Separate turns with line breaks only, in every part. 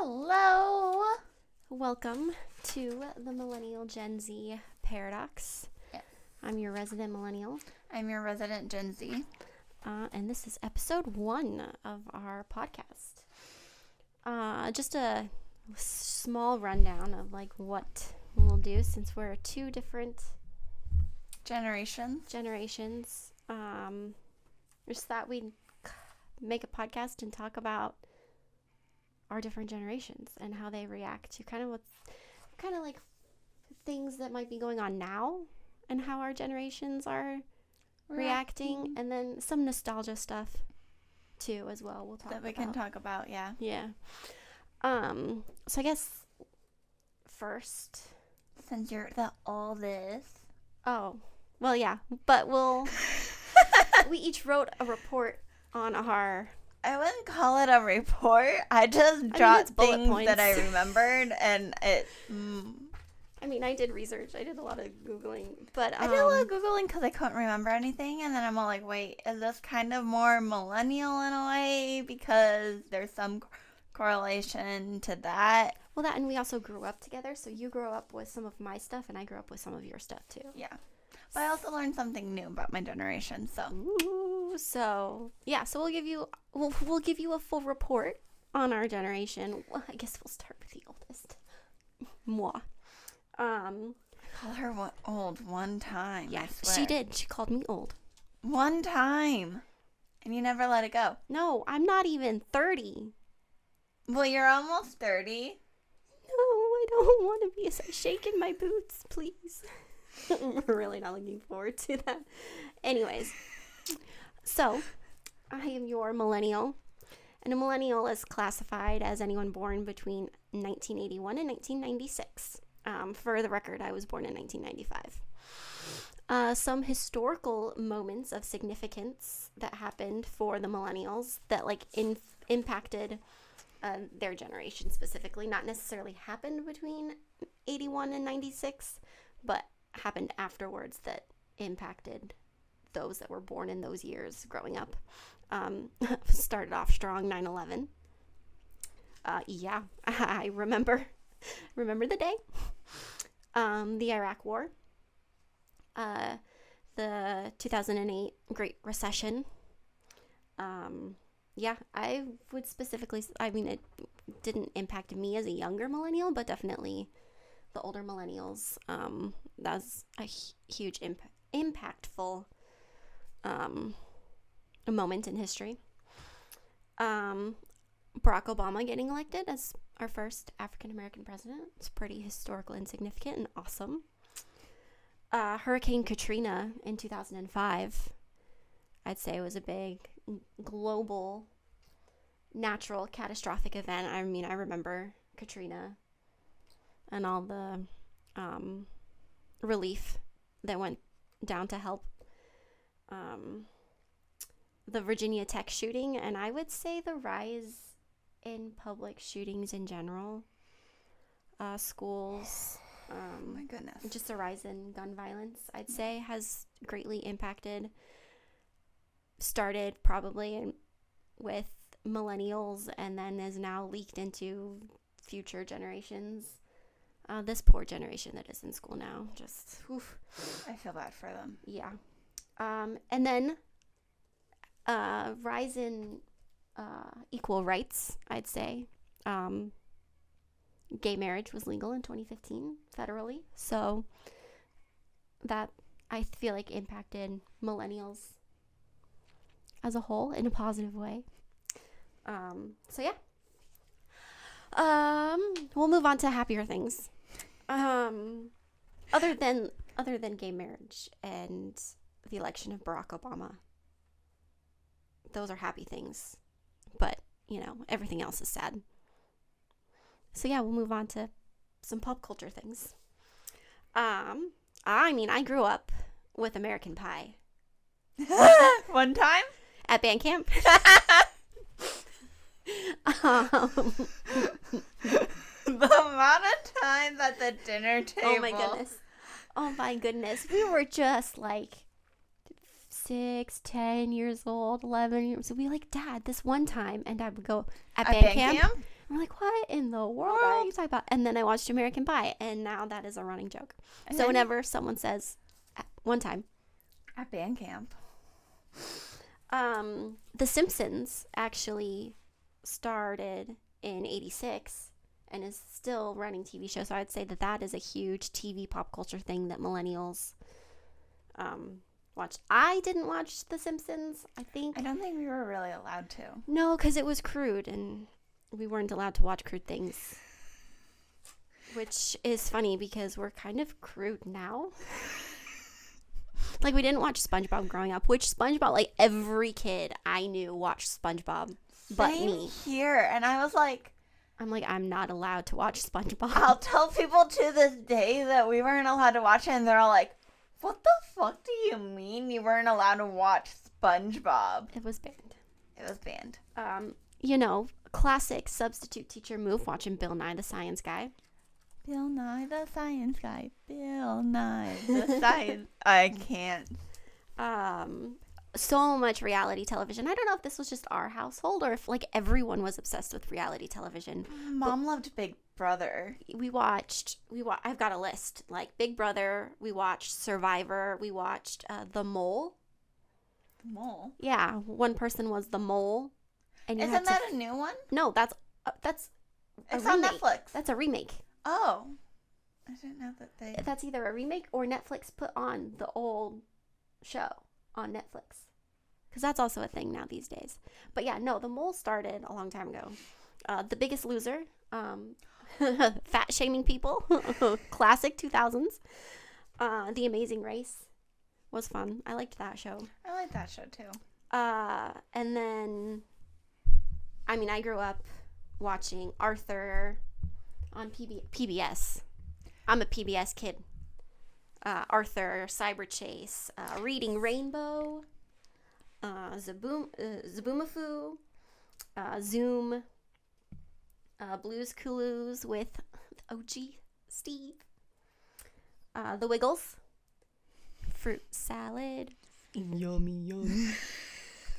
Hello.
Welcome to the Millennial Gen Z Paradox.
Yes.
I'm your resident millennial.
I'm your resident Gen Z.
And this is episode 1 of our podcast. Just a small rundown of what we'll do since we're two different
generations.
Just thought we'd make a podcast and talk about our different generations and how they react to kind of things that might be going on now and how our generations are reacting, and then some nostalgia stuff too as well. We'll talk
that we can talk about. Yeah.
So I guess first,
since you're the oldest.
Oh, well, yeah, but we each wrote a report on our.
I wouldn't call it a report. I just jot things that I remembered, and it.
I did research. I did a lot of Googling, but
I did a lot of Googling because I couldn't remember anything, and then I'm all like, wait, is this kind of more millennial in a way? Because there's some correlation to that.
Well, that, and we also grew up together, so you grew up with some of my stuff, and I grew up with some of your stuff, too.
Yeah. But I also learned something new about my generation, so.
Ooh, so we'll give you a full report on our generation. Well, I guess we'll start with the oldest. Moi.
I call her old one time.
Yeah,
I swear.
she did. She called me old.
One time. And you never let it go.
No, I'm not even 30.
Well, you're almost 30.
No, I don't want to be shaking my boots, please. We're really not looking forward to that. Anyways, so I am your millennial. And a millennial is classified as anyone born between 1981 and 1996. For the record, I was born in 1995. Some historical moments of significance that happened for the millennials that impacted their generation specifically, not necessarily happened between 81 and 96, but happened afterwards that impacted those that were born in those years growing up. Started off strong, 9/11. Yeah, I remember the day. The Iraq War, the 2008 Great Recession. Yeah, I would specifically, it didn't impact me as a younger millennial, but definitely the older millennials. That was a huge impactful moment in history. Barack Obama getting elected as our first African-American president. It's pretty historical and significant and awesome. Hurricane Katrina in 2005. I'd say it was a big global natural catastrophic event. I remember Katrina and all the relief that went down to help. The Virginia Tech shooting, and I would say the rise in public shootings in general. Schools.
Oh my goodness.
Just a rise in gun violence, I'd say, has greatly impacted. Started probably with millennials and then is now leaked into future generations. This poor generation that is in school now. Just, oof.
I feel bad for them.
Yeah. And then rise in equal rights, I'd say. Gay marriage was legal in 2015 federally. So that, I feel like, impacted millennials as a whole in a positive way. So yeah. We'll move on to happier things. Other than gay marriage and the election of Barack Obama. Those are happy things. But, everything else is sad. So yeah, we'll move on to some pop culture things. I grew up with American Pie.
One time?
At band camp.
The amount of times at the dinner table.
Oh my goodness. We were just 6, 10 years old, 11 years. So we Dad, this one time. And Dad would go, at band camp? we're like, what in the world are you talking about? And then I watched American Pie, and now that is a running joke.
And
So
then
whenever someone says, one time,
at band camp.
The Simpsons actually started in 86 and is still running TV show. So I'd say that is a huge TV pop culture thing that millennials watch. I didn't watch The Simpsons, I think.
I don't think we were really allowed to.
No, because it was crude and we weren't allowed to watch crude things. Which is funny because we're kind of crude now. Like, we didn't watch SpongeBob growing up, which SpongeBob, like, every kid I knew watched SpongeBob but
Same
me.
here. And I was like,
I'm not allowed to watch SpongeBob.
I'll tell people to this day that we weren't allowed to watch it, and they're all like, what the fuck do you mean you weren't allowed to watch SpongeBob?
It was banned.
It was banned.
Classic substitute teacher move, watching Bill Nye the Science Guy.
Bill Nye the Science Guy. Bill Nye the Science. I can't.
So much reality television. I don't know if this was just our household or if, like, everyone was obsessed with reality television.
Mom loved Big Brother.
I've got a list. Like, Big Brother, we watched Survivor, we watched The Mole.
The Mole?
Yeah, one person was the mole. And
Isn't that a new one?
No, that's a
It's
remake.
on Netflix.
That's a remake.
Oh. I didn't know that they...
That's either a remake or Netflix put on the old show on Netflix. Because that's also a thing now these days. But yeah, no, The Mole started a long time ago. The Biggest Loser. Fat shaming people. Classic 2000s. The Amazing Race was fun. I liked that show.
I like that show too.
And then, I grew up watching Arthur on PBS. I'm a PBS kid. Arthur, Cyber Chase, Reading Rainbow, Zaboomafoo, Zoom, Blues Clues with OG Steve, The Wiggles, Fruit Salad, yummy,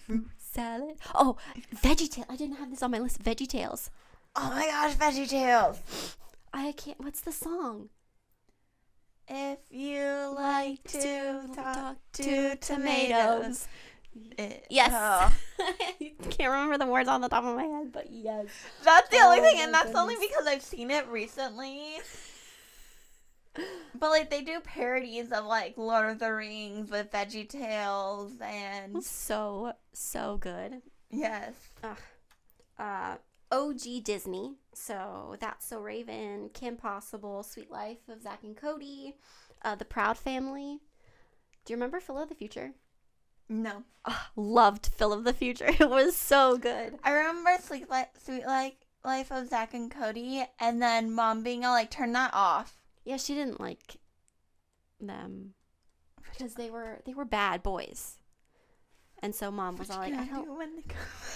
Fruit Salad. Oh, VeggieTales. I didn't have this on my list. VeggieTales.
Oh my gosh, VeggieTales.
I can't. What's the song?
If you like to talk to tomatoes.
Yes.
Oh.
I can't remember the words on the top of my head, but yes.
That's the only thing,
my
and that's only
goodness.
because I've seen it recently. But, like, they do parodies of, like, Lord of the Rings with VeggieTales and...
So good.
Yes.
OG Disney. So That's So Raven, Kim Possible, Sweet Life of Zack and Cody, The Proud Family. Do you remember Phil of the Future?
No.
Loved Phil of the Future. It was so good.
I remember Sweet Life of Zack and Cody, and then Mom being all, like, turn that off.
Yeah, she didn't like them because they were bad boys. And so Mom was all like, I don't...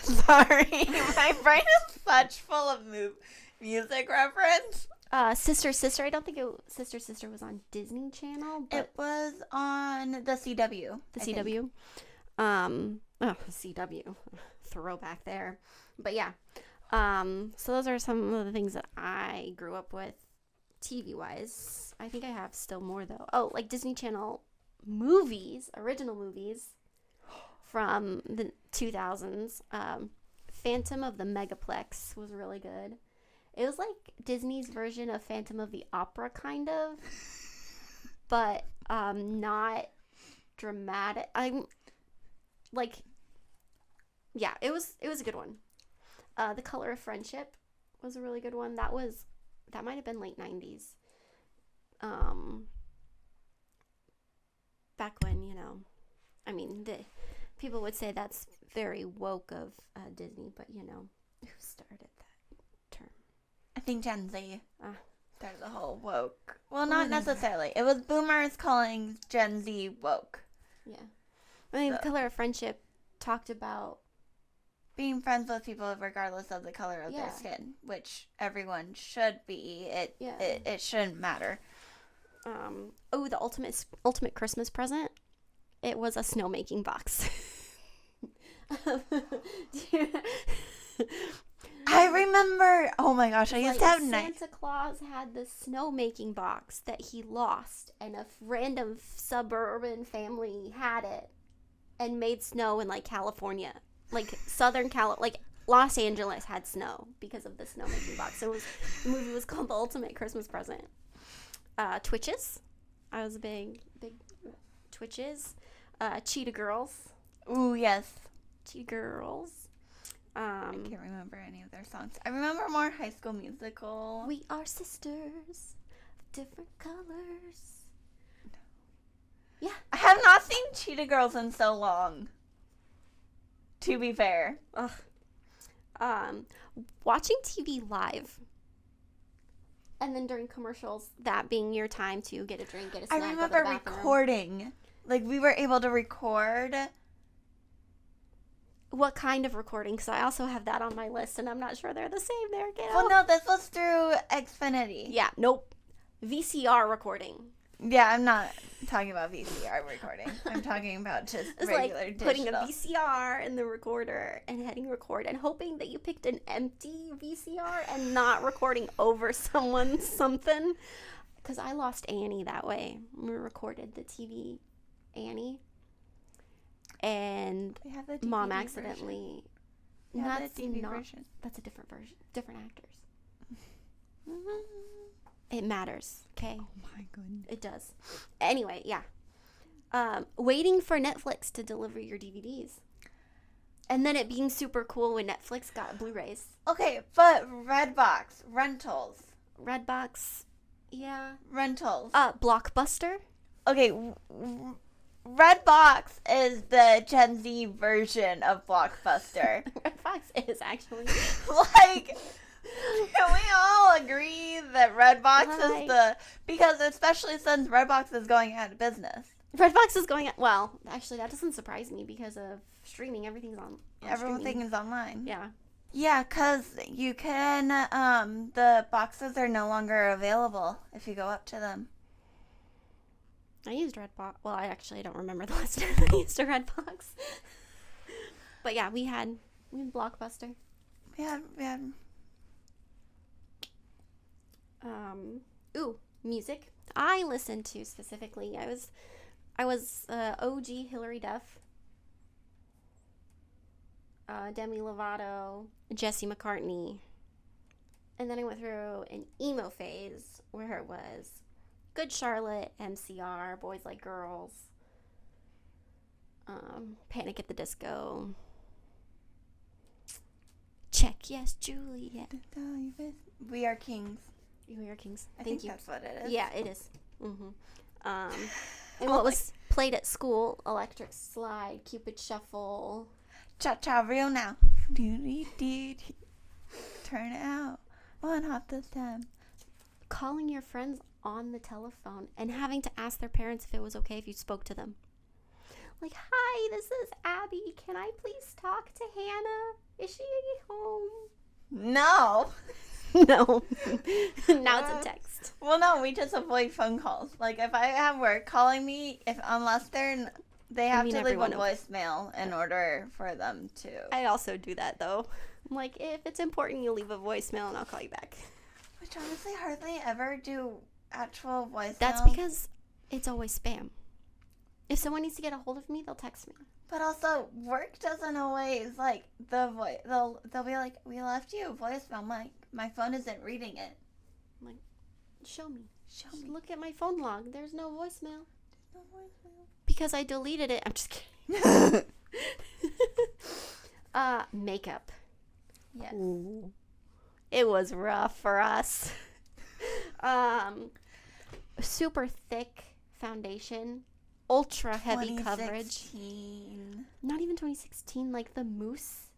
Sorry, my brain is such full of music reference.
Sister. I don't think Sister was on Disney Channel, but
It was on the CW.
the
I think.
CW. CW. Throwback there. But yeah. So those are some of the things that I grew up with TV-wise. I think I have still more, though. Oh, like Disney Channel movies, original movies from the 2000s. Phantom of the Megaplex was really good. It was like Disney's version of Phantom of the Opera, kind of, but not dramatic. It was a good one. The Color of Friendship was a really good one. That might have been late 90s. Back when, the people would say that's very woke of Disney, but who started that term?
I think Gen Z
Ah.
started the whole woke. Well, not necessarily. It was boomers calling Gen Z woke.
Yeah. The Color of Friendship talked about
Being friends with people regardless of the color of
Yeah.
their skin, which everyone should be.
Yeah.
It shouldn't matter.
the ultimate Christmas present. It was a snowmaking box.
I remember. Oh my gosh, I used to have
Santa Claus had the snowmaking box that he lost, and a random suburban family had it and made snow in like California, like like Los Angeles had snow because of the snowmaking box. So the movie was called The Ultimate Christmas Present. Twitches, I was a big Twitches. Cheetah Girls.
Ooh, yes.
Cheetah Girls.
I can't remember any of their songs. I remember more High School Musical.
We are sisters, different colors. Yeah.
I have not seen Cheetah Girls in so long. To be fair.
Ugh. Watching TV live. And then during commercials, that being your time to get a drink, get a snack.
I remember recording. Like, we were able to record.
What kind of recording? Because I also have that on my list, and I'm not sure they're the same there, kiddo.
Well, no, this was through Xfinity.
Yeah, nope. VCR recording.
Yeah, I'm not talking about VCR recording. I'm talking about just
it's
regular
like
digital.
putting a VCR in the recorder and hitting record and hoping that you picked an empty VCR and not recording over someone's something. Because I lost Annie that way. We recorded the TV Annie. And Mom accidentally.
That's the TV version.
That's a different version. Different actors. It matters, okay?
Oh my goodness.
It does. Anyway, yeah. Waiting for Netflix to deliver your DVDs. And then it being super cool when Netflix got Blu-rays.
Okay, but Redbox, rentals.
Redbox, yeah.
Rentals.
Blockbuster.
Okay, Redbox is the Gen Z version of Blockbuster.
Redbox is actually.
Like, can we all agree that Redbox is the... Because especially since Redbox is going out of business.
Redbox is going... Well, actually, that doesn't surprise me because of streaming. Everything's on
Everything is online.
Yeah.
Yeah, because you can... the boxes are no longer available if you go up to them.
I used Redbox. Well, I don't remember the last time I used a Redbox. But yeah, we had Blockbuster.
We had...
Music. I listened to specifically. I was OG Hillary Duff, Demi Lovato, Jesse McCartney, and then I went through an emo phase where it was Good Charlotte, MCR, Boys Like Girls, Panic at the Disco, Check Yes Juliet.
We Are Kings.
We Are Kings.
I think that's what it is.
Yeah, it is. And what was played at school? Electric Slide, Cupid Shuffle.
Cha-cha real now. Turn it out. One hop this time.
Calling your friends on the telephone and having to ask their parents if it was okay if you spoke to them. Like, hi, this is Abby. Can I please talk to Hannah? Is she home?
No.
No. Now it's a text.
Well, no, we just avoid phone calls. Like, if I have work calling me, unless they have to leave a voicemail in order for them to.
I also do that, though. I'm like, if it's important, you leave a voicemail and I'll call you back.
Which honestly hardly ever do actual voicemails.
That's because it's always spam. If someone needs to get a hold of me, they'll text me.
But also, work doesn't always, like, they'll be like, we left you a voicemail. I'm like, my phone isn't reading it.
I'm like, show me. Look at my phone log. There's no voicemail. Because I deleted it. I'm just kidding. Makeup.
Yes.
Ooh. It was rough for us. Super thick foundation. Ultra heavy coverage. Not even 2016, like the mousse.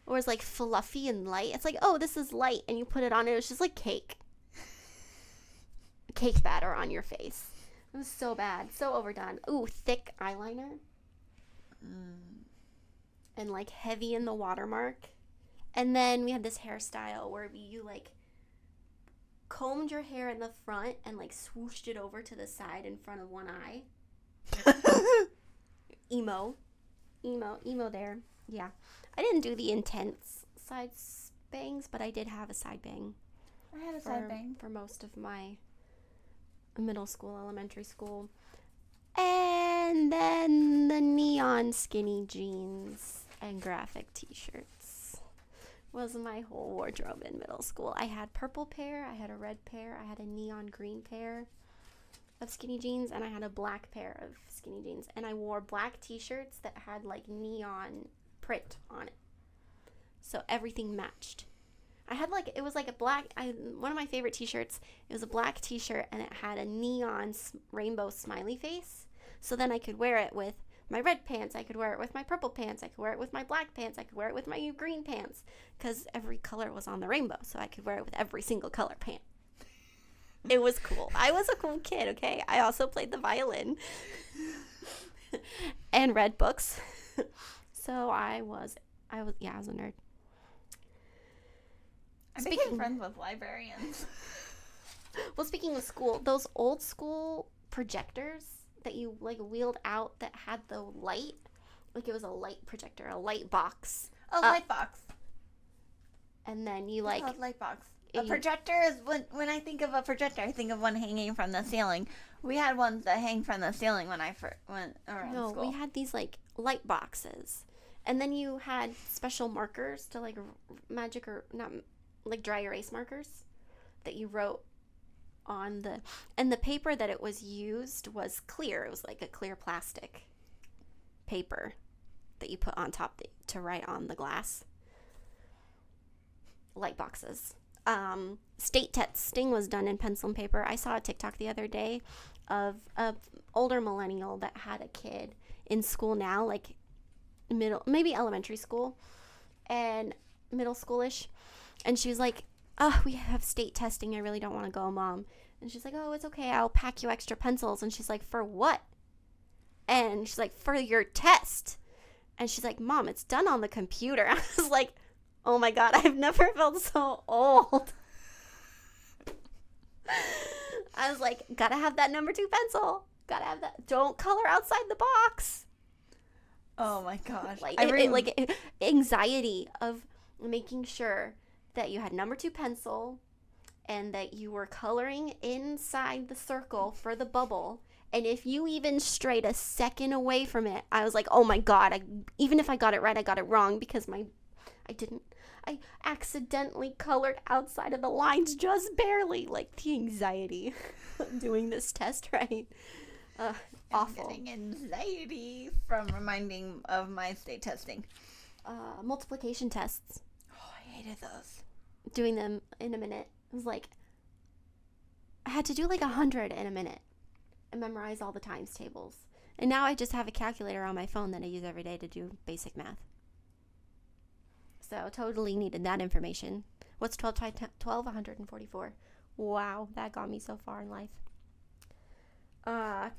Or it's like fluffy and light. It's like, oh, this is light, and you put it on, and it was just like cake batter on your face. It was so bad, so overdone. Ooh, thick eyeliner. And like heavy in the watermark. And then we had this hairstyle where you like combed your hair in the front and like swooshed it over to the side in front of one eye. Emo there. Yeah. I didn't do the intense side bangs, but I did have a side bang
I had a side bang.
for most of my middle school, elementary school. And then the neon skinny jeans and graphic t-shirts was my whole wardrobe in middle school. I had purple pair, I had a red pair, I had a neon green pair of skinny jeans, and I had a black pair of skinny jeans. And I wore black t-shirts that had like neon print on it. So everything matched. I had like, it was like a black, one of my favorite t-shirts, it was a black t-shirt and it had a neon rainbow smiley face. So then I could wear it with my red pants, I could wear it with my purple pants, I could wear it with my black pants, I could wear it with my green pants, because every color was on the rainbow, so I could wear it with every single color pant. It was cool. I was a cool kid, okay? I also played the violin and read books. So I was a nerd.
I became friends with librarians.
Well, speaking of school, those old school projectors that you like wheeled out that had the light, like it was a light projector, a light box.
Oh, light box.
And then you like
light box. A projector is when I think of a projector, I think of one hanging from the ceiling. We had ones that hang from the ceiling when I went around school.
No, we had these like light boxes, and then you had special markers to like magic or not, like dry erase markers that you wrote on and the paper that it was used was clear. It was like a clear plastic paper that you put on top to write on the glass. Light boxes. State testing was done in pencil and paper. I saw a TikTok the other day of an older millennial that had a kid in school now, like maybe elementary school and middle schoolish, and she was like, "Oh, we have state testing. I really don't want to go, Mom." And she's like, "Oh, it's okay. I'll pack you extra pencils." And she's like, "For what?" And she's like, "For your test." And she's like, "Mom, it's done on the computer." I was like, oh my God, I've never felt so old. I was like, gotta have that number 2 pencil. Gotta have that. Don't color outside the box.
Oh my gosh.
Like anxiety of making sure that you had number 2 pencil and that you were coloring inside the circle for the bubble. And if you even strayed a second away from it, I was like, oh my God, even if I got it right, I got it wrong because I accidentally colored outside of the lines just barely. Like the anxiety of doing this test right. Awful.
I'm getting anxiety from reminding of my state testing.
Multiplication tests.
Oh, I hated those.
Doing them in a minute. It was like, I had to do like 100 in a minute and memorize all the times tables. And now I just have a calculator on my phone that I use every day to do basic math. So totally needed that information. What's 12 times 12? 144. Wow, that got me so far in life.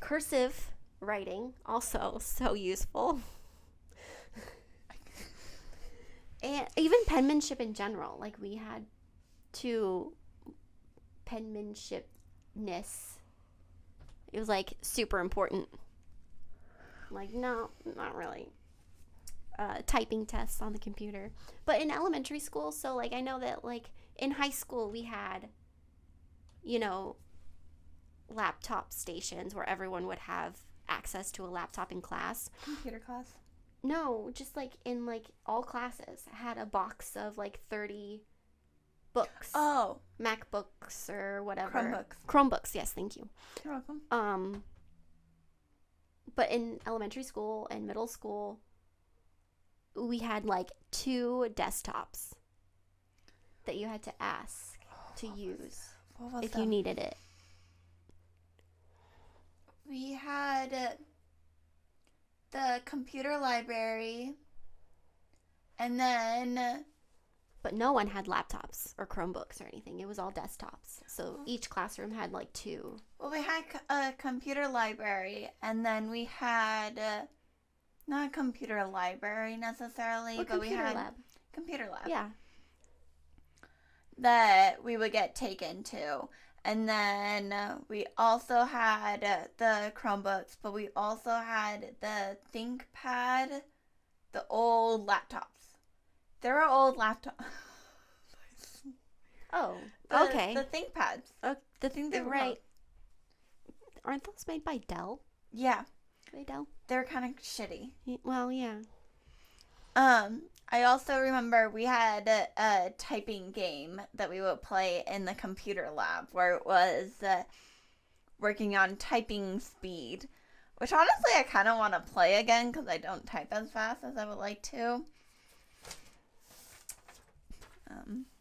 Cursive writing, also so useful. And even penmanship in general. Like we had to penmanshipness. It was like super important. Like, no, not really. Typing tests on the computer. But in elementary school, so like I know that like in high school we had, laptop stations where everyone would have access to a laptop in class.
Computer class?
No, just like in like all classes had a box of like 30 books.
Oh.
MacBooks or whatever.
Chromebooks,
yes, thank you.
You're welcome.
But in elementary school and middle school, we had like 2 desktops that you had to ask to use if you needed it.
We had the computer library, and then...
But no one had laptops or Chromebooks or anything. It was all desktops. So each classroom had like 2.
Well, we had a computer library, and then we had... not a computer library necessarily, but we had computer lab.
Yeah.
That we would get taken to. And then we also had the Chromebooks, but we also had the ThinkPad the old laptops. There were old laptops.
Oh,
The,
okay.
The ThinkPads.
The
thing they were
right. Aren't those made by Dell?
Yeah.
Are they Dell?
They're kind of shitty.
Well, yeah.
I also remember we had a typing game that we would play in the computer lab where it was working on typing speed, which honestly I kind of want to play again because I don't type as fast as I would like to.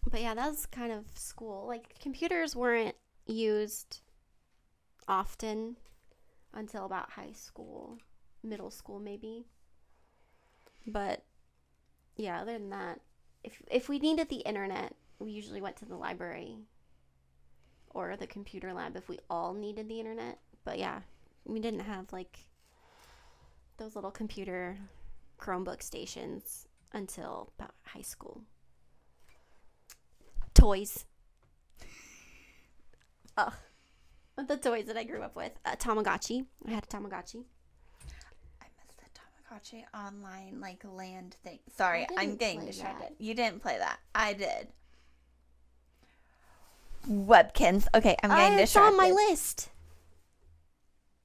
But yeah, that was kind of school. Like, computers weren't used often until about high school, middle school maybe. But yeah, other than that, if we needed the internet, we usually went to the library or the computer lab if we all needed the internet. But yeah, we didn't have like those little computer Chromebook stations until about high school. Toys. Oh, the toys that I grew up with. Tamagotchi. I had a Tamagotchi.
I missed the Tamagotchi online like land thing. Sorry, I'm getting distracted.
That.
You didn't play that. I did. Webkins. Okay, I'm getting distracted.
It's on my list.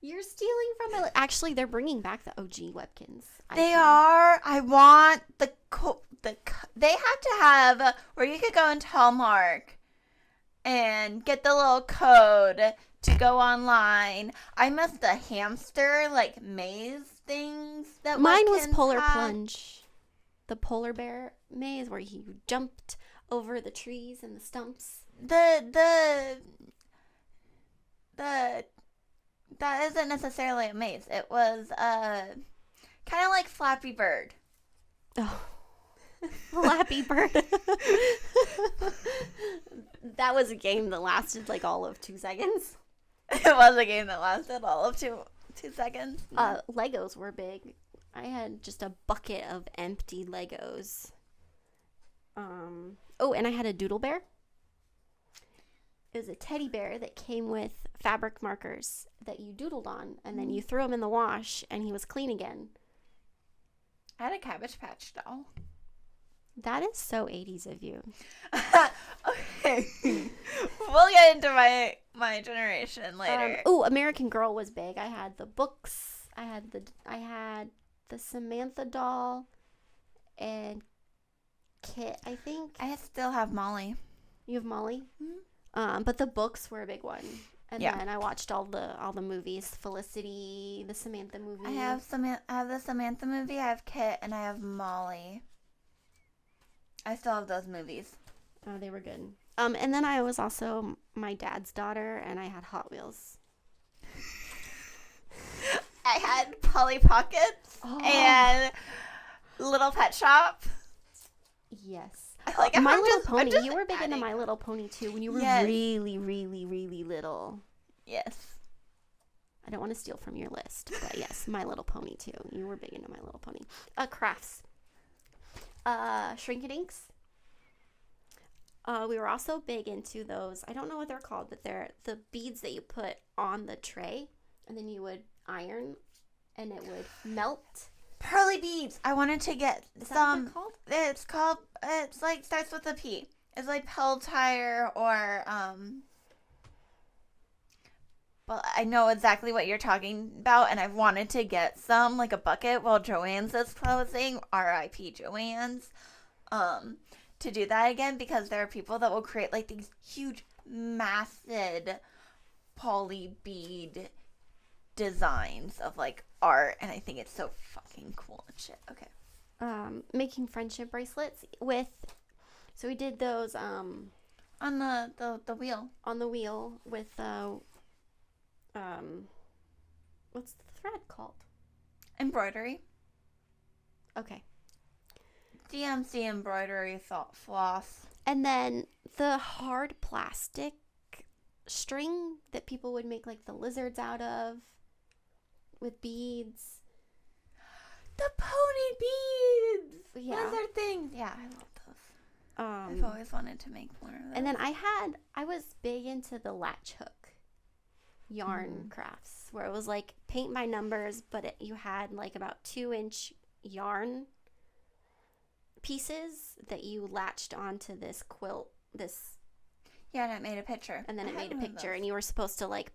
You're stealing from my list. Actually, they're bringing back the OG Webkins.
They are. I want they have to have where you could go into Hallmark and get the little code to go online. I miss the hamster like maze things that
mine was
Webkins
Polar
had.
Plunge, the polar bear maze where you jumped over the trees and the stumps.
That isn't necessarily a maze. It was kind of like Flappy Bird.
Oh. Flappy Bird. That was a game that lasted like all of 2 seconds.
It was a game that lasted all of two seconds.
Legos were big. I had just a bucket of empty Legos. Oh, and I had a doodle bear. It was a teddy bear that came with fabric markers that you doodled on, and then you threw him in the wash, and he was clean again.
I had a Cabbage Patch doll.
That is so 80s of you.
Okay. We'll get into my generation later.
American Girl was big. I had the books. I had the Samantha doll and Kit, I think.
I still have Molly.
You have Molly?
Mm-hmm.
But the books were a big one. And
yeah.
then I watched all the movies. Felicity, the Samantha movie.
I have the Samantha movie, I have Kit, and I have Molly. I still have those movies.
Oh, they were good. And then I was also my dad's daughter, and I had Hot Wheels.
I had Polly Pockets and Little Pet Shop.
Yes.
My
Little Pony. You were big into My Little Pony too when you were really, really, really little.
Yes.
I don't want to steal from your list, but yes, My Little Pony too. You were big into My Little Pony. Crafts. Shrink-a-dinks. We were also big into those. I don't know what they're called, but they're the beads that you put on the tray, and then you would iron, and it would melt.
Pearly beads. I wanted to get
Is
some.
That what
it's called. It's like starts with a P. It's like Peltire or Well, I know exactly what you're talking about, and I've wanted to get some, like a bucket, while Joann's is closing. R.I.P. Joann's. To do that again, because there are people that will create like these huge, massive poly bead designs of like art, and I think it's so fucking cool and shit. Okay.
Making friendship bracelets with. So we did those
on the wheel.
On the wheel with what's the thread called?
Embroidery.
Okay.
DMC embroidery floss.
And then the hard plastic string that people would make like the lizards out of with beads.
The pony beads!
Yeah.
Lizard things. Yeah, I love those. I've always wanted to make one of those.
And then I was big into the latch hook yarn crafts where it was like paint by numbers, but you had like about 2-inch yarn pieces that you latched onto this quilt,
Yeah, and it made a picture.
and then
I
it
had
made a
one of
picture,
those.
and you were supposed to like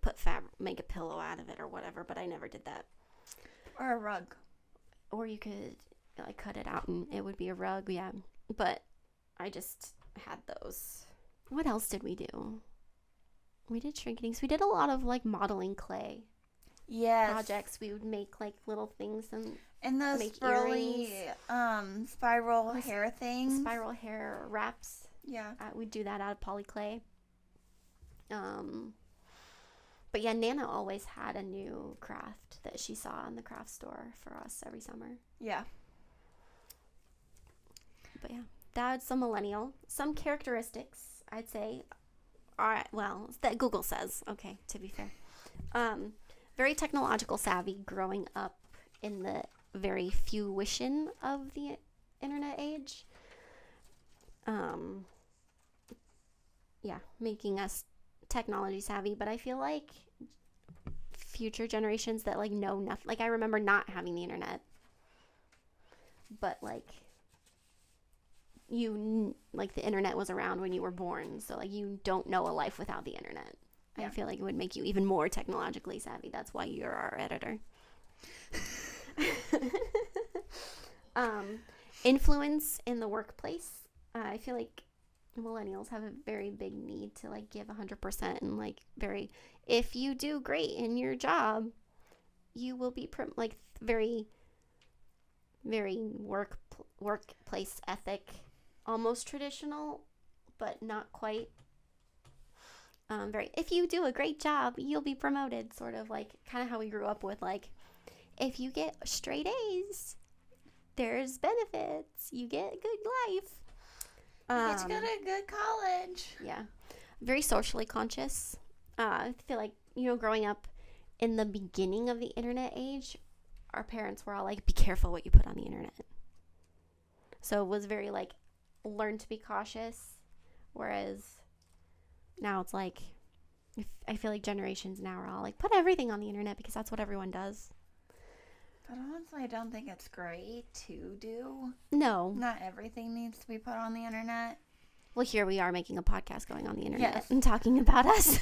make a pillow out of it or whatever, but I never did that.
Or a rug.
Or you could like cut it out and it would be a rug, yeah. But I just had those. What else did we do? We did shrinkings. We did a lot of like modeling clay projects. We would make like little things
And those
make
swirly spiral hair things.
spiral hair wraps.
Yeah.
We'd do that out of poly clay. But yeah, Nana always had a new craft that she saw in the craft store for us every summer.
Yeah.
But yeah, that's a millennial. Some characteristics, I'd say, are, well, that Google says, okay, to be fair. Very technological savvy, growing up in the very fruition of the internet age. Yeah, making us technology savvy, but I feel like future generations that like know nothing, like I remember not having the internet, but like like the internet was around when you were born, so like you don't know a life without the internet.
Yeah.
I feel like it would make you even more technologically savvy. That's why you're our editor. Influence in the workplace. I feel like millennials have a very big need to like give 100% and like if you do great in your job, you will be like very, very workplace ethic, almost traditional, but not quite. If you do a great job, you'll be promoted, sort of like kind of how we grew up with like, if you get straight A's, there's benefits, you get a good life.
Get to go to a good college.
Yeah. Very socially conscious. I feel like, growing up in the beginning of the internet age, our parents were all like, be careful what you put on the internet. So it was very like, learn to be cautious. Whereas now it's like, I feel like generations now are all like, put everything on the internet because that's what everyone does.
But honestly, I don't think it's great to do.
No.
Not everything needs to be put on the internet.
Well, here we are making a podcast going on the internet
Yes.
and talking about us.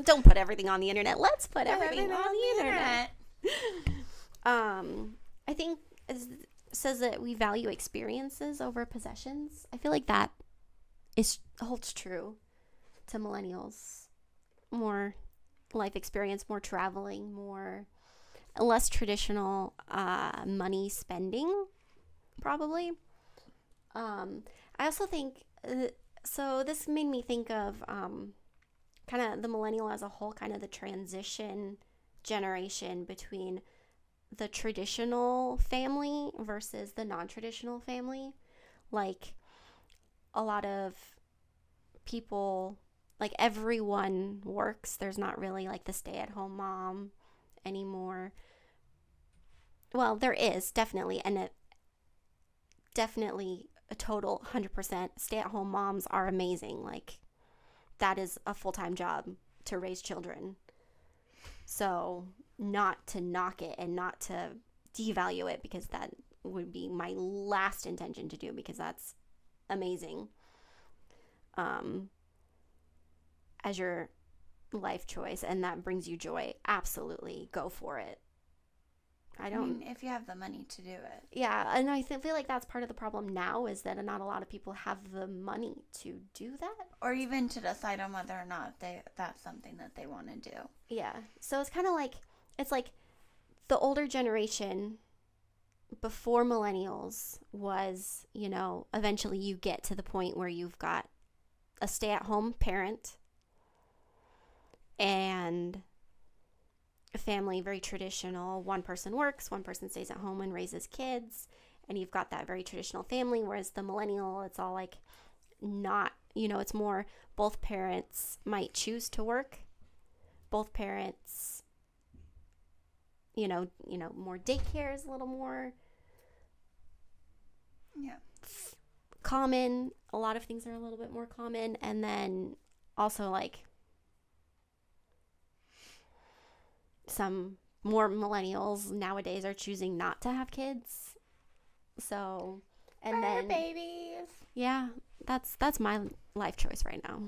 Don't put everything on the internet. Let's put everything on the internet. I think it says that we value experiences over possessions. I feel like that holds true to millennials. More life experience, more traveling, less traditional money spending, probably. I also think, so this made me think of kind of the millennial as a whole, kind of the transition generation between the traditional family versus the non-traditional family. Like, a lot of people, like everyone works. There's not really like the stay-at-home mom anymore. Well, there is definitely, and definitely a total 100% stay-at-home moms are amazing. Like, that is a full-time job to raise children. So not to knock it and not to devalue it, because that would be my last intention to do, because that's amazing. As your life choice, and that brings you joy, absolutely go for it. I mean,
if you have the money to do it.
Yeah, and I feel like that's part of the problem now, is that not a lot of people have the money to do that.
Or even to decide on whether or not that's something that they want to do.
Yeah, so it's kind of like, it's like the older generation before millennials was, eventually you get to the point where you've got a stay-at-home parent and a family, very traditional. One person works, one person stays at home and raises kids, and you've got that very traditional family. Whereas the millennial, it's all like not, it's more both parents might choose to work. Both parents, more daycare is a little more common. A lot of things are a little bit more common. And then also like some more millennials nowadays are choosing not to have kids. So, and
Fur
then
babies.
yeah, that's my life choice right now.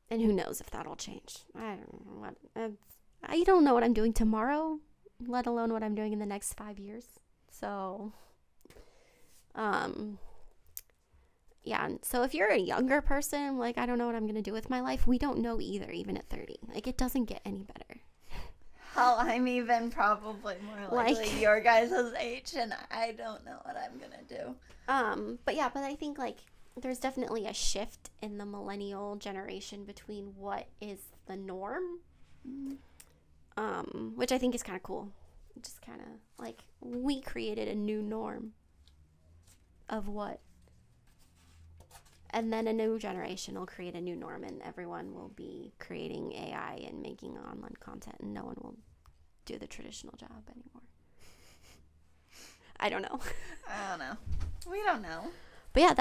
And who knows if that'll change. I don't know I don't know what I'm doing tomorrow, let alone what I'm doing in the next 5 years. So, yeah. So if you're a younger person, like, I don't know what I'm gonna do with my life. We don't know either, even at 30. Like, it doesn't get any better.
Hell, I'm even probably more likely your guys' age, and I don't know what I'm gonna do.
But I think, like, there's definitely a shift in the millennial generation between what is the norm, which I think is kind of cool. Just kind of like we created a new norm of what, and then a new generation will create a new norm, and everyone will be creating AI and making online content, and no one will do the traditional job anymore. I don't know.
We don't know.
But yeah,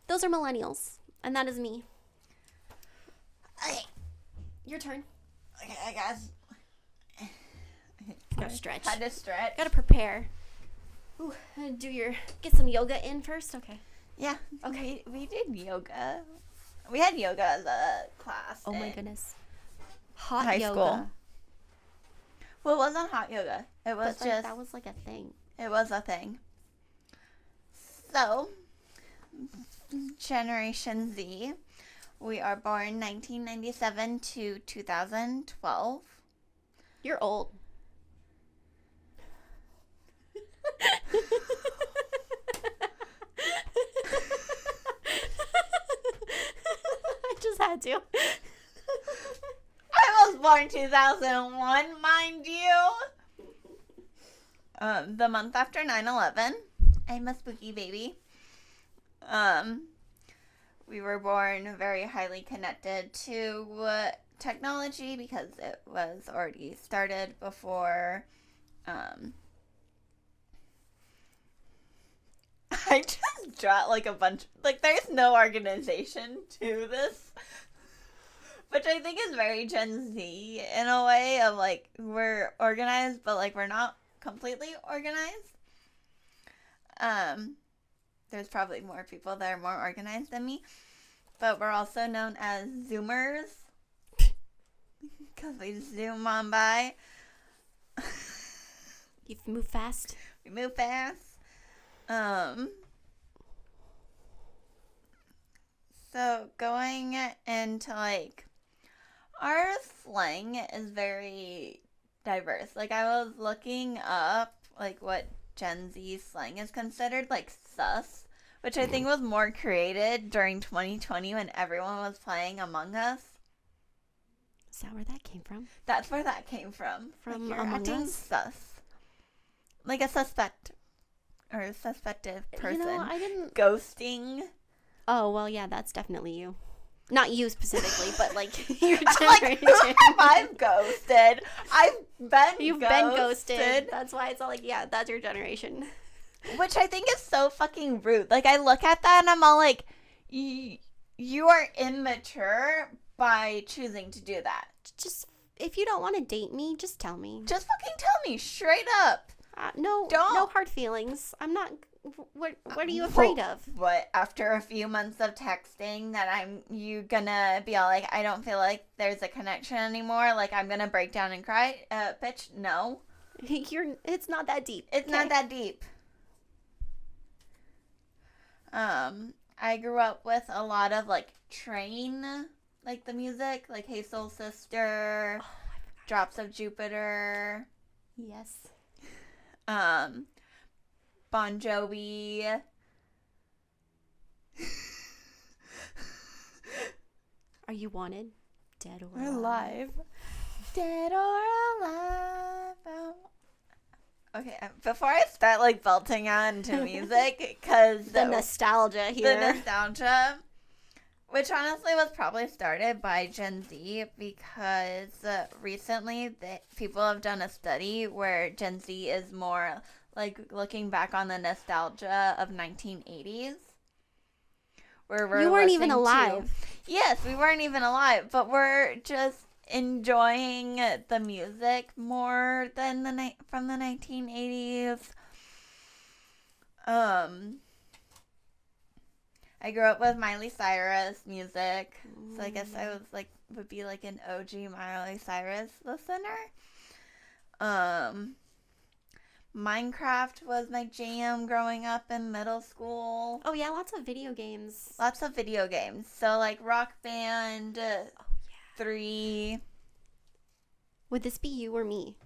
those are millennials, and that is me.
Okay.
Your turn.
Okay, I guess.
Gotta stretch.
Had to stretch.
Gotta prepare. Ooh, get some yoga in first. Okay.
Yeah.
Okay.
We did yoga. We had yoga as a class.
Oh my goodness. Hot
high
yoga.
school. Well, it wasn't hot yoga. It was
But,
just.
that was like a thing.
It was a thing. So, Generation Z. We are born 1997 to 2012.
You're old. I just had to.
I was born 2001, mind you. The month after 9/11. I'm a spooky baby. We were born very highly connected to technology because it was already started before. I just dropped like a bunch. Like, there's no organization to this, which I think is very Gen Z in a way of like we're organized, but like we're not completely organized. There's probably more people that are more organized than me, but we're also known as Zoomers because we zoom on by.
You move fast.
We move fast. So going into like our slang is very diverse. Like, I was looking up like what Gen Z slang is considered, like sus, which I think was more created during 2020 when everyone was playing Among Us.
Is that where that came from?
That's where that came from.
From
like, you're
Among
acting
Us?
sus. Like a suspect or a suspected person.
You know, I didn't.
Ghosting.
Oh, well, yeah, that's definitely you. Not you specifically, but like your
I'm like,
generation.
who have I ghosted?
You've been ghosted. That's why it's all like, yeah, that's your generation.
Which I think is so fucking rude. Like, I look at that and I'm all like, you are immature by choosing to do that.
Just, if you don't want to date me, just tell me.
Just fucking tell me straight up.
No hard feelings. I'm not. What are you afraid of?
What, after a few months of texting that you gonna be all like, I don't feel like there's a connection anymore, like I'm gonna break down and cry? Bitch, no.
It's not that deep.
It's not that deep. I grew up with a lot of like Train, like the music, like Hey Soul Sister, Drops of Jupiter.
Yes.
Bon Jovi.
Are you wanted? Dead or
alive? Dead or alive? Okay, before I start like belting out into music, because
the nostalgia here.
The nostalgia, which honestly was probably started by Gen Z, because recently people have done a study where Gen Z is more like looking back on the nostalgia of 1980s. Where we're
you weren't even alive.
Yes, we weren't even alive, but we're just enjoying the music more than from the 1980s. I grew up with Miley Cyrus music, so I guess I was like would be like an OG Miley Cyrus listener. Minecraft was my jam growing up in middle school.
Oh yeah, lots of video games.
Lots of video games. So like Rock Band 3.
Would this be you or me?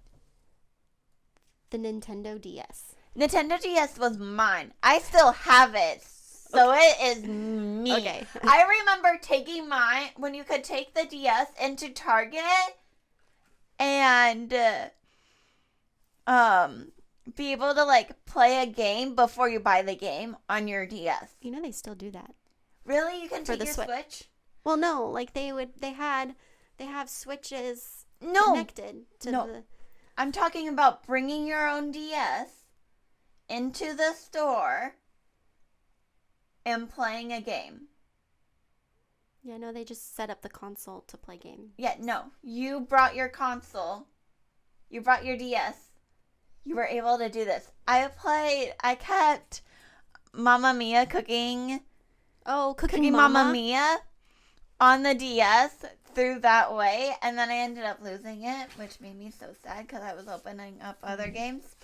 The Nintendo DS.
Nintendo DS was mine. I still have it. So it is me.
Okay.
I remember taking mine when you could take the DS into Target and be able to like play a game before you buy the game on your DS.
You know they still do that.
Really? You can
For
take
the
your Switch?
Well, no, like they have Switches
No.
connected to
No.
the.
I'm talking about bringing your own DS into the store and playing a game.
Yeah, no, they just set up the console to play game.
Yeah, no. You brought your console. You brought your DS. You were able to do this. I kept Mamma Mia cooking
Cooking
Mamma Mia on the DS through that way, and then I ended up losing it, which made me so sad because I was opening up other games.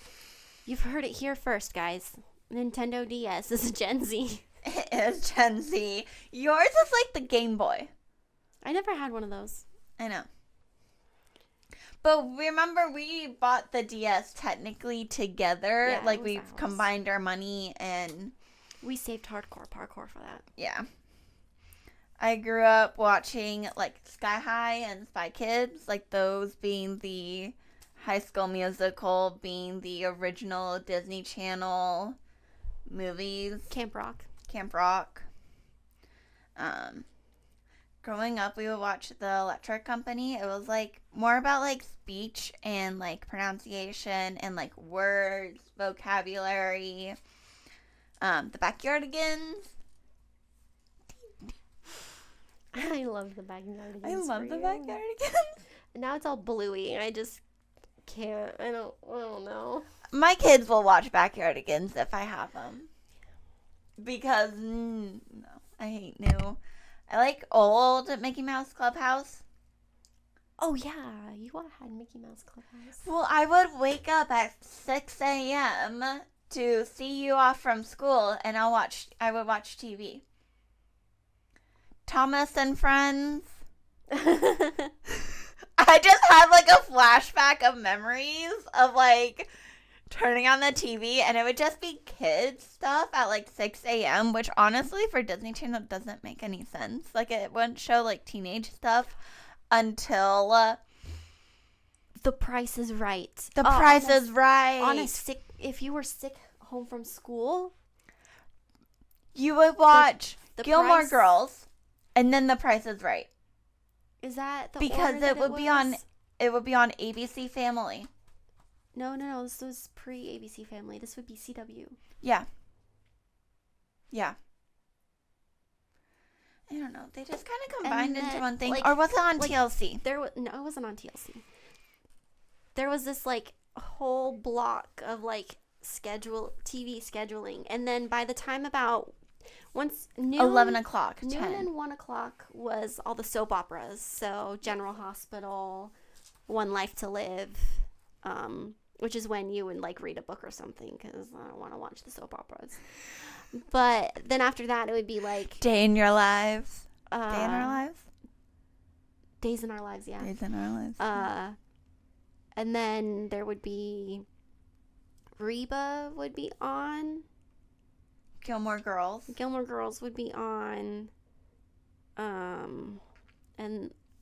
You've heard it here first, guys. Nintendo DS is Gen Z.
It is Gen Z. Yours is like the Game Boy.
I never had one of those.
I know. But remember, we bought the DS technically together.
Yeah,
like,
it was
we
ours.
combined our money and...
We saved hardcore parkour for that.
Yeah. I grew up watching, like, Sky High and Spy Kids. Like, those being the High School Musical, being the original Disney Channel movies.
Camp Rock.
Growing up, we would watch The Electric Company. It was, like, more about, like, speech and, like, pronunciation and, like, words, vocabulary. The Backyardigans.
I love the Backyardigans.
I love the Backyardigans.
Now it's all bluey. I just can't. I don't know.
My kids will watch Backyardigans if I have them. Because, no, I hate new. I like old Mickey Mouse Clubhouse.
Oh yeah, you all had Mickey Mouse Clubhouse.
Well, I would wake up at 6 a.m. to see you off from school, and I would watch TV. Thomas and Friends. I just had like a flashback of memories of like turning on the TV, and it would just be kids stuff at like 6 a.m., which honestly for Disney Channel doesn't make any sense. Like it wouldn't show like teenage stuff until
The Price is Right.
The Price is Right.
If you were sick home from school,
You would watch
The
Gilmore
Price-
Girls, and then The Price is Right.
is that the
Because
order
it
that
would be on
was?
it would be on ABC Family.
No. This was pre-ABC Family. This would be CW.
Yeah. I don't know. They just kind of combined into one thing.
like-
Or was it on
like-
TLC?
No, it wasn't on TLC. There was this like whole block of like TV scheduling, and then by the time about once noon,
11 o'clock,
noon
10.
and 1 o'clock was all the soap operas. So General Hospital, One Life to Live, which is when you would like read a book or something because I don't want to watch the soap operas. But then after that, it would be like
Day in Your Lives. Day in Our Lives?
Days in Our Lives, yeah.
Days in Our Lives.
And then there would be Reba would be on.
Gilmore Girls.
Gilmore Girls would be on. And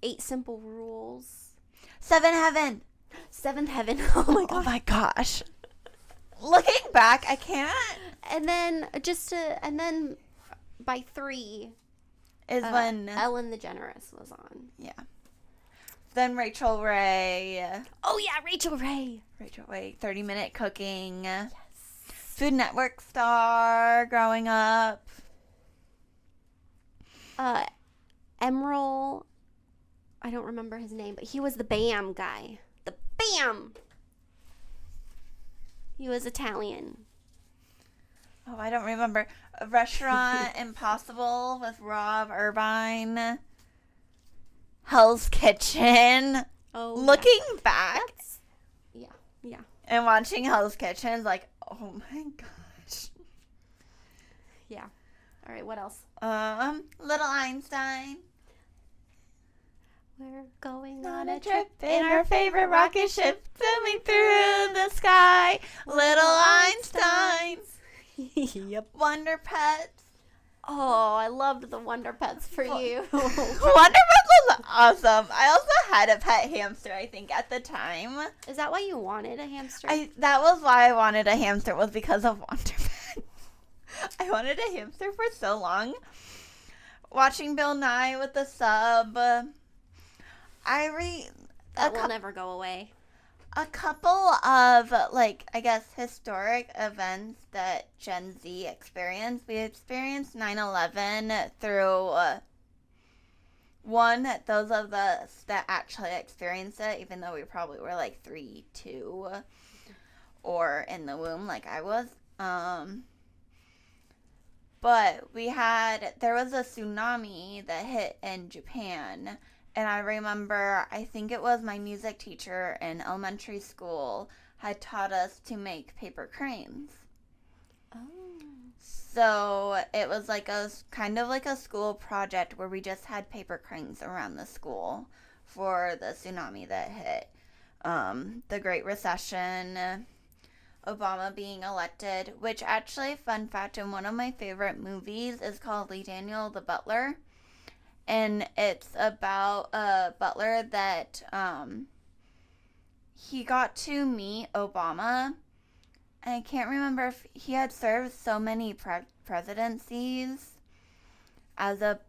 8 Simple Rules.
Seventh Heaven.
Seventh Heaven. Oh my god.
Oh my gosh. Looking back, I can't.
And then by 3
Is when
Ellen DeGeneres was on.
yeah. Then Rachel Ray.
Oh yeah, Rachel Ray.
30-minute cooking.
Yes.
Food Network star growing up.
Emerald I don't remember his name, but he was the BAM guy. The BAM! He was Italian.
Oh, I don't remember. A Restaurant Impossible with Rob Irvine. Hell's Kitchen.
Oh,
Looking back
yeah.
and watching Hell's Kitchen is like, oh my gosh.
Yeah. All right, what else?
Little Einstein.
We're going
On a trip in our favorite rocket ship, zooming through the sky. Little Einsteins.
Yep.
Wonder Pets.
Oh, I loved the Wonder Pets for you.
Wonder Pets was awesome. I also had a pet hamster, I think, at the time.
Is that why you wanted a hamster?
That was why I wanted a hamster, was because of Wonder Pets. I wanted a hamster for so long. Watching Bill Nye with the sub.
That will never go away.
A couple of, like, I guess, historic events that Gen Z experienced. We experienced 9/11 through, those of us that actually experienced it, even though we probably were, like, 3, 2, or in the womb like I was. But there was a tsunami that hit in Japan. And I remember, I think it was my music teacher in elementary school had taught us to make paper cranes.
Oh.
So it was like kind of like a school project where we just had paper cranes around the school for the tsunami that hit. The Great Recession, Obama being elected, which actually, fun fact, in one of my favorite movies is called Lee Daniel the Butler. And it's about a butler that he got to meet Obama. And I can't remember if he had served so many presidencies as a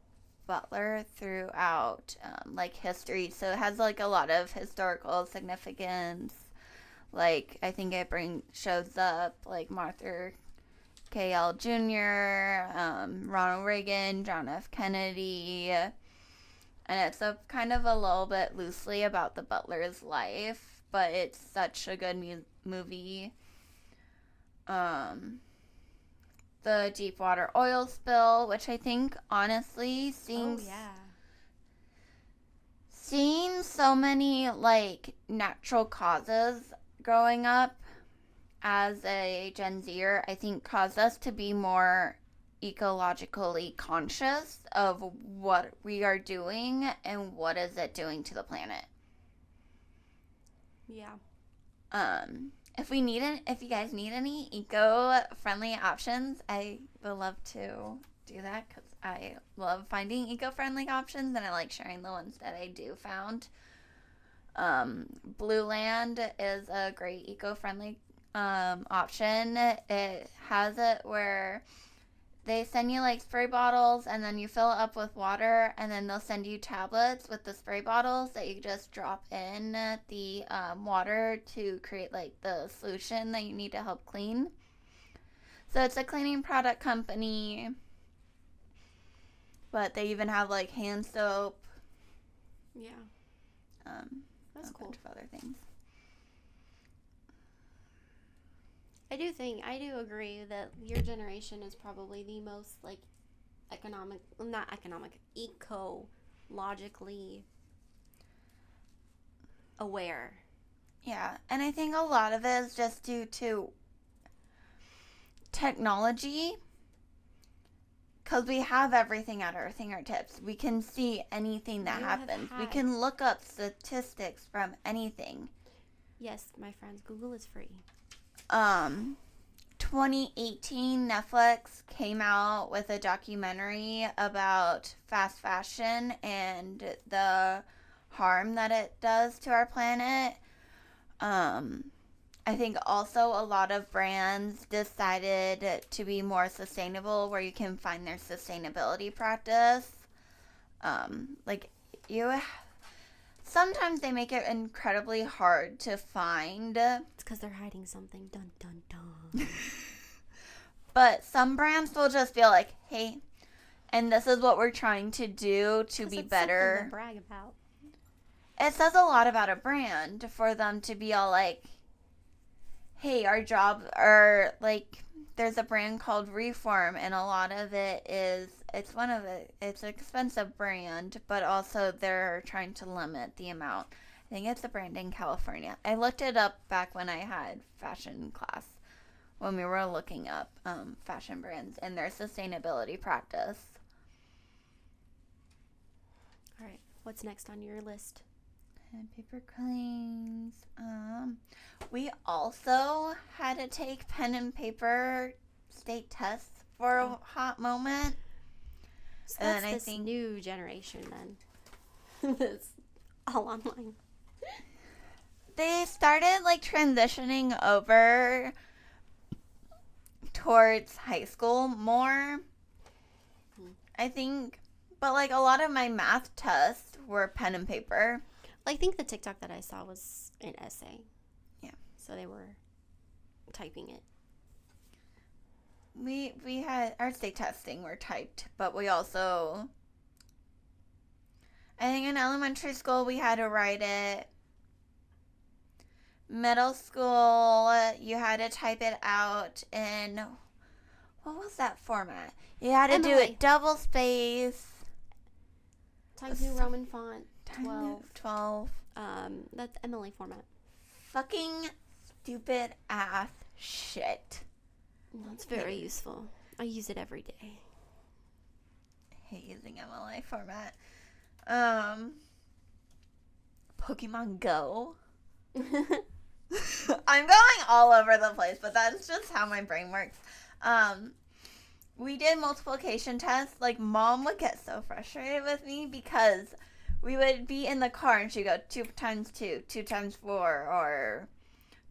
butler throughout like history. So it has like a lot of historical significance. Like, I think it shows up like Martha K.L. Jr., Ronald Reagan, John F. Kennedy, and it's a kind of a little bit loosely about the butler's life, but it's such a good movie. The Deepwater oil spill, which I think honestly seeing so many like natural causes growing up as a Gen Zer, I think caused us to be more ecologically conscious of what we are doing and what is it doing to the planet.
Yeah.
If you guys need any eco-friendly options, I would love to do that because I love finding eco-friendly options and I like sharing the ones that I do found. Blue Land is a great eco-friendly option. It has it where they send you like spray bottles and then you fill it up with water and then they'll send you tablets with the spray bottles that you just drop in the water to create like the solution that you need to help clean. So it's a cleaning product company, but they even have like hand soap.
Yeah. That's cool.
Bunch of other things.
I do agree that your generation is probably the most like ecologically aware.
Yeah, and I think a lot of it is just due to technology, because we have everything at our fingertips. We can see anything that happens. We can look up statistics from anything.
Yes, my friends, Google is free.
2018, Netflix came out with a documentary about fast fashion and the harm that it does to our planet. I think also a lot of brands decided to be more sustainable, where you can find their sustainability practice. Sometimes they make it incredibly hard to find.
It's because they're hiding something. Dun, dun, dun.
But some brands will just feel like, hey, and this is what we're trying to do to be better.
Something to brag about.
it says a lot about a brand for them to be all like, hey, our job, or like, there's a brand called Reform, and a lot of it is, it's it's an expensive brand, but also they're trying to limit the amount. I think it's a brand in California. I looked it up back when I had fashion class, when we were looking up fashion brands and their sustainability practice.
All right. What's next on your list?
And paper cleans. We also had to take pen and paper state tests for a hot moment.
So that's this new generation then. It's all online.
They started like transitioning over towards high school more, I think. But like a lot of my math tests were pen and paper.
I think the TikTok that I saw was an essay.
Yeah.
So they were typing it.
We had our state testing were typed, but we also, I think in elementary school we had to write it. Middle school, you had to type it out in, what was that format? You had to do it double space.
Times New Roman font.
12.
That's Emily format.
Fucking stupid ass shit.
That's very useful. I use it every day.
I hate using MLA format. Pokemon Go. I'm going all over the place, but that's just how my brain works. We did multiplication tests. Like, Mom would get so frustrated with me because we would be in the car and she'd go 2 times 2, 2 times 4, or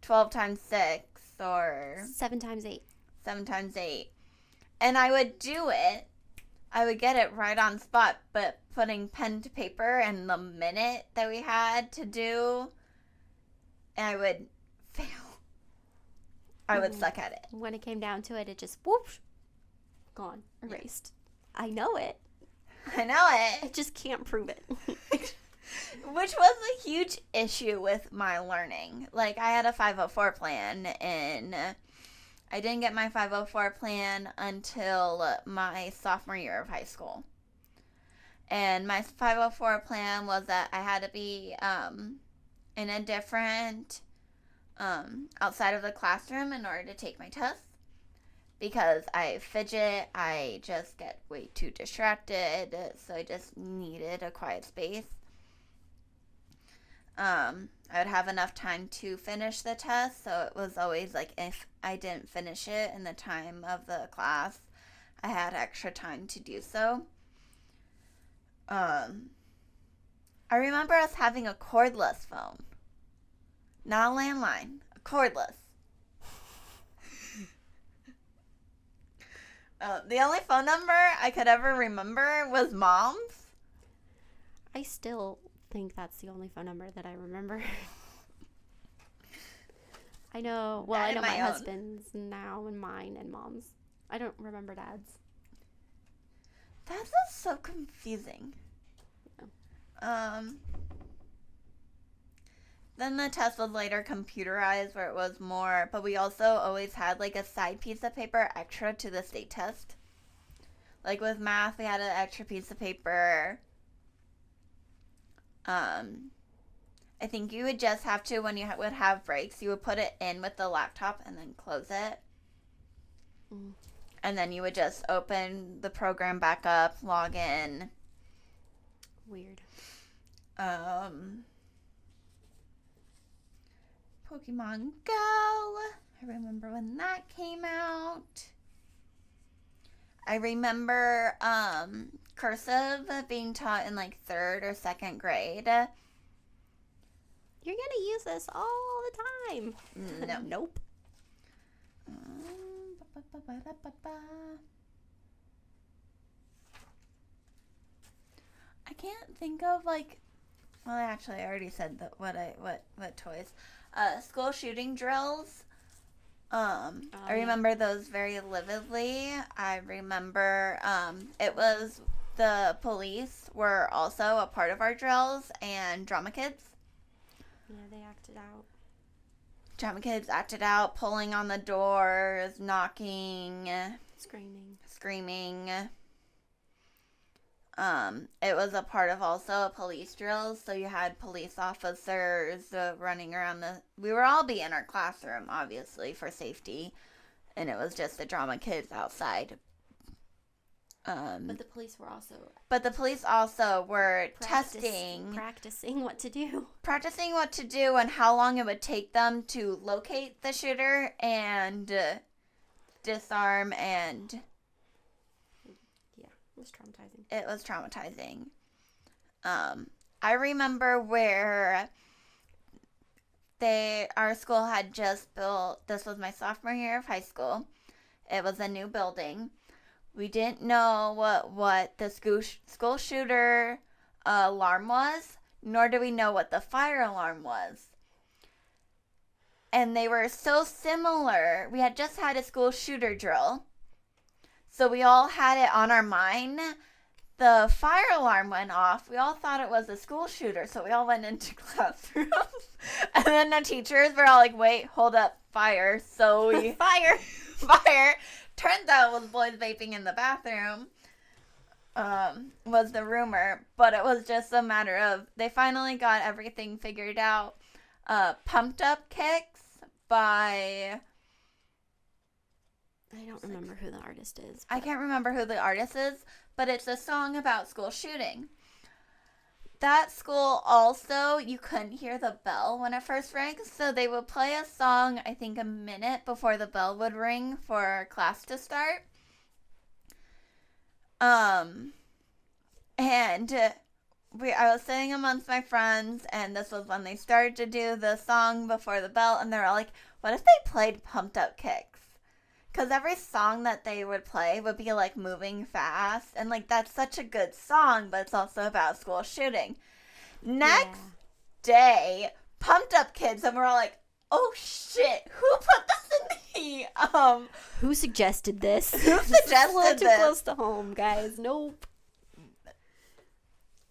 12 times 6, or
7 times 8.
7 times 8. And I would do it. I would get it right on spot, but putting pen to paper and the minute that we had to do, I would fail. I would suck at it.
When it came down to it, it just whoosh, gone, erased. Yeah. I know it.
I know it.
I just can't prove it.
Which was a huge issue with my learning. Like, I had a 504 plan, and I didn't get my 504 plan until my sophomore year of high school. And my 504 plan was that I had to be in a different, outside of the classroom in order to take my test. Because I fidget, I just get way too distracted, so I just needed a quiet space. I would have enough time to finish the test, so it was always like if I didn't finish it in the time of the class, I had extra time to do so. I remember us having a cordless phone. Not a landline, a cordless. The only phone number I could ever remember was Mom's.
I still think that's the only phone number that I remember. I know, well, I know my husband's now and mine and Mom's. I don't remember Dad's.
That's so confusing.
Yeah.
Then the test was later computerized where it was more, but we also always had like a side piece of paper extra to the state test. Like with math, we had an extra piece of paper. I think you would just have to, when you would have breaks, you would put it in with the laptop and then close it.
Mm.
And then you would just open the program back up, log in.
Weird.
Pokemon Go. I remember when that came out. I remember cursive being taught in like 3rd or 2nd grade.
You're gonna use this all the time.
No.
Nope.
I can't think of like. Well, actually, I already said that. What toys? School shooting drills. I remember those very vividly. I remember it was the police were also a part of our drills, and drama kids.
Yeah, they acted out.
Drama kids acted out, pulling on the doors, knocking, screaming. It was a part of also a police drill, so you had police officers running around we were all be in our classroom, obviously, for safety, and it was just the drama kids outside.
But the police
also were
practicing what to do.
Practicing what to do and how long it would take them to locate the shooter and disarm and...
It was traumatizing.
I remember where our school had just built, this was my sophomore year of high school. It was a new building. We didn't know what the school shooter alarm was, nor do we know what the fire alarm was. And they were so similar. We had just had a school shooter drill. So we all had it on our mind. The fire alarm went off. We all thought it was a school shooter, so we all went into classrooms. And then the teachers were all like, wait, hold up, fire. So we... Fire. Turns out it was boys vaping in the bathroom. Was the rumor. But it was just a matter of, they finally got everything figured out. Pumped Up Kicks by...
I don't remember who the artist is.
I can't remember who the artist is, but it's a song about school shooting. That school also, you couldn't hear the bell when it first rang, so they would play a song, I think a minute before the bell would ring for class to start. And I was sitting amongst my friends, and this was when they started to do the song before the bell, and they were all like, what if they played Pumped Up Kicks? Because every song that they would play would be, like, moving fast. And, like, that's such a good song, but it's also about school shooting. Next day, Pumped Up Kids, and we're all like, oh, shit, who put this in the...
Who suggested this?
Who suggested this?
A little too close to home, guys. Nope.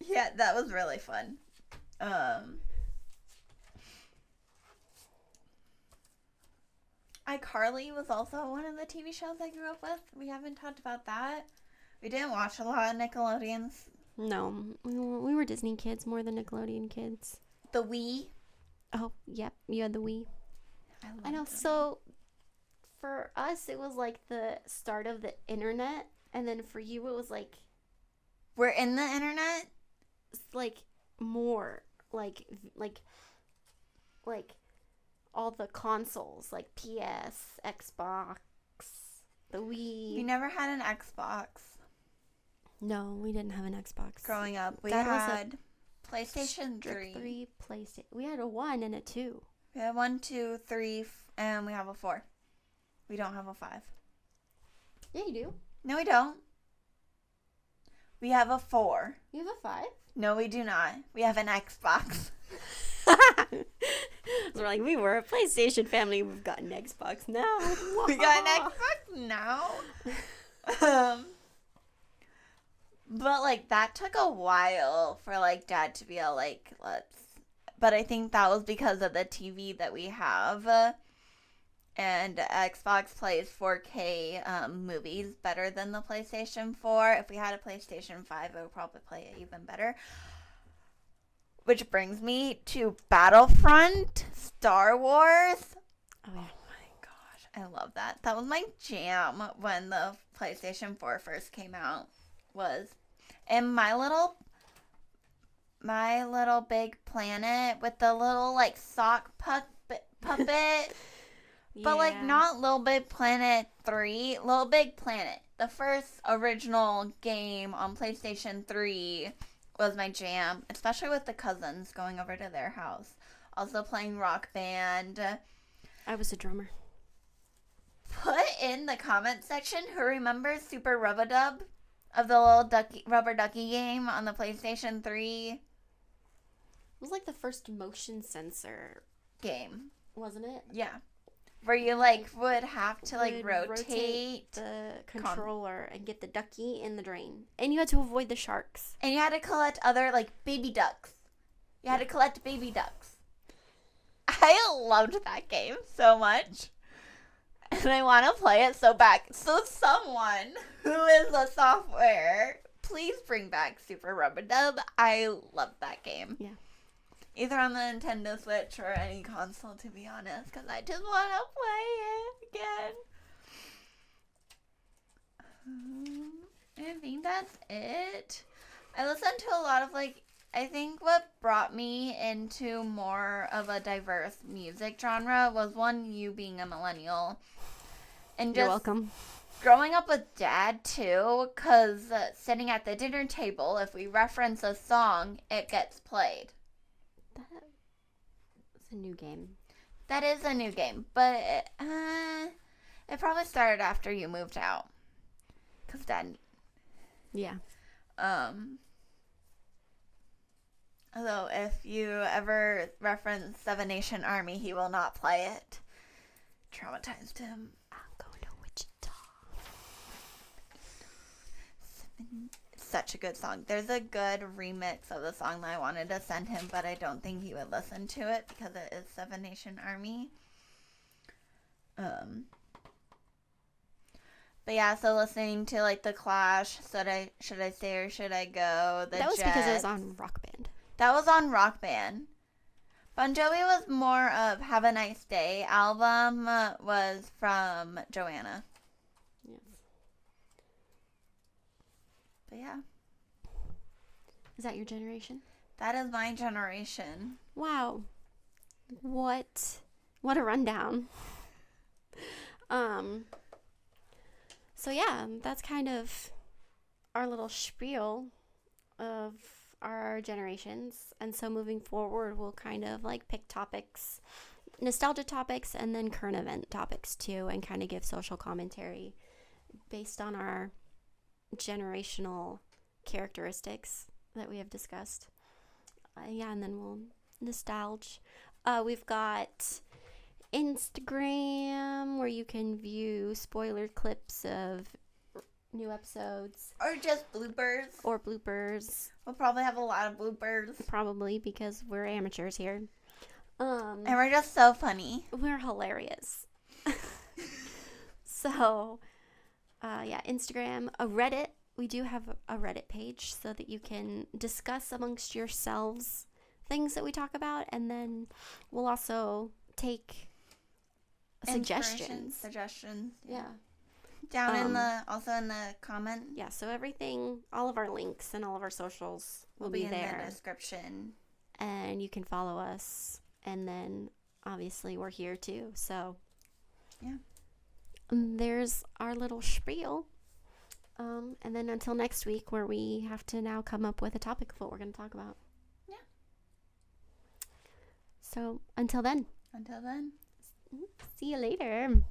Yeah, that was really fun. iCarly was also one of the TV shows I grew up with. We haven't talked about that. We didn't watch a lot of Nickelodeons.
No, we were Disney kids more than Nickelodeon kids.
The Wii.
Oh, yep, you had the Wii. I know. So for us, it was like the start of the internet, and then for you, it was like
we're in the internet.
Like more like all the consoles, like PS, Xbox, the Wii.
We never had an Xbox.
No, we didn't have an Xbox.
Growing up, we had PlayStation 3.
PlayStation. We had a 1 and a 2.
We had 1, 2, 3, and we have a 4. We don't have a 5.
Yeah, you do.
No, we don't. We have a 4.
You have a 5?
No, we do not. We have an Xbox.
So we're like, we were a PlayStation family. We've got an Xbox now.
We got an Xbox now. But, like, that took a while for, like, Dad to be all, like, But I think that was because of the TV that we have. And Xbox plays 4K movies better than the PlayStation 4. If we had a PlayStation 5, it would probably play it even better. Which brings me to Battlefront Star Wars.
Oh, yeah.
My gosh, I love that. That was my jam when the PlayStation 4 first came out. And my little big planet with the little, like, sock puppet. But, like, not Little Big Planet 3. Little Big Planet. The first original game on PlayStation 3 was my jam, especially with the cousins going over to their house. Also playing Rock Band.
I was a drummer.
Put in the comment section who remembers Super Rub-a-Dub of the little rubber ducky game on the PlayStation 3.
It was like the first motion sensor
game.
Wasn't it?
Yeah. where you like would have to like
Would
rotate
the controller and get the ducky in the drain, and you had to avoid the sharks.
and you had to collect other like baby ducks. You had to collect baby ducks. I loved that game so much. And I want to play it so bad. So someone who is a software, please bring back Super Rub-a-Dub. I love that game.
Yeah.
Either on the Nintendo Switch or any console, to be honest, because I just want to play it again. I think that's it. I listened to a lot of like, I think what brought me into more of a diverse music genre was one, you being a millennial. And
You're
just
welcome.
growing up with Dad, too, because sitting at the dinner table, if we reference a song, it gets played.
That's a new game.
That is a new game, but it probably started after you moved out. Because Dad...
Yeah.
Although, if you ever reference Seven Nation Army, he will not play it. Traumatized him.
I'm going to Wichita.
Such a good song. There's a good remix of the song that I wanted to send him, but I don't think he would listen to it because it is Seven Nation Army. But yeah, so listening to like The Clash, Should I Stay or Should I Go? The
That was
Jets.
because it was on Rock Band.
That was on Rock Band. Bon Jovi was more of Have a Nice Day album was from Joanna.
Yes.
But yeah,
Is that your generation?
that is my generation.
Wow. What a rundown. So yeah, that's kind of our little spiel of our generations. And so moving forward, we'll kind of like pick topics, nostalgia topics, and then current event topics too, and kind of give social commentary based on our generational characteristics that we have discussed. Yeah, and then we'll nostalgia. We've got Instagram where you can view spoiler clips of new episodes
Or just bloopers.
or bloopers,
We'll probably have a lot of bloopers.
probably because we're amateurs here.
And we're just so funny.
We're hilarious. So, yeah, Instagram, a Reddit. We do have a Reddit page so that you can discuss amongst yourselves things that we talk about, and then we'll also take suggestions.
Yeah. Down in the comment.
Yeah, so everything, all of our links and all of our socials will be
in
there.
the description.
And you can follow us. And then obviously we're here too. So
yeah.
There's our little spiel. And then until next week, where we have to now come up with a topic of what we're going to talk about.
Yeah.
So until then.
Until then.
See you later.